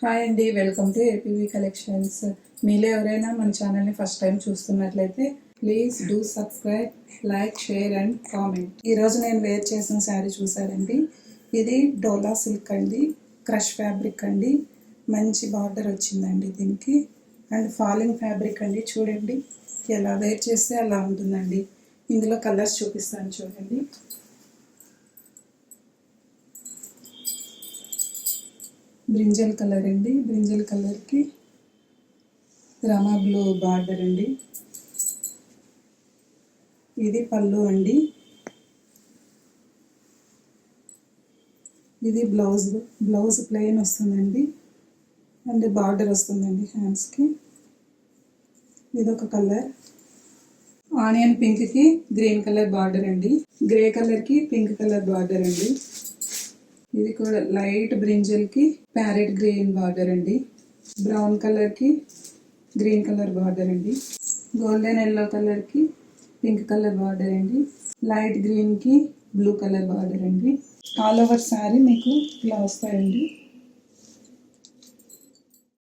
Hi అండి, welcome to APV collections. మీలో ఎవరైనా మన ఛానల్ని ఫస్ట్ టైం చూస్తున్నట్లయితే please do subscribe, like, share and comment. ఈరోజు నేను వేర్ చేసిన శారీ చూసారండి. ఇది డోలా సిల్క్ అండి, క్రష్ ఫ్యాబ్రిక్ అండి. మంచి బార్డర్ వచ్చిందండి దీనికి. అండ్ ఫాలింగ్ ఫ్యాబ్రిక్ అండి. చూడండి ఎలా వేర్ చేస్తే అలా ఉంటుందండి. ఇందులో కలర్స్ చూపిస్తాను చూడండి. బ్రింజల్ కలర్ అండి. బ్రింజల్ కలర్కి రామా బ్లూ బార్డర్ అండి. ఇది పళ్ళు అండి. ఇది బ్లౌజ్ ప్లెయిన్ వస్తుందండి. అండ్ బార్డర్ వస్తుందండి హ్యాండ్స్కి. ఇది ఒక కలర్. ఆనియన్ పింక్కి గ్రీన్ కలర్ బార్డర్ అండి. గ్రే కలర్కి పింక్ కలర్ బార్డర్ అండి. ఇది కూడా లైట్ బ్రింజల్కి ప్యారెట్ గ్రీన్ బార్డర్ అండి. బ్రౌన్ కలర్కి గ్రీన్ కలర్ బార్డర్ అండి. గోల్డెన్ ఎల్లో కలర్కి పింక్ కలర్ బార్డర్ అండి. లైట్ గ్రీన్కి బ్లూ కలర్ బార్డర్ అండి. ఆల్ ఓవర్ శారీ మీకు ఇలా వస్తాయండి.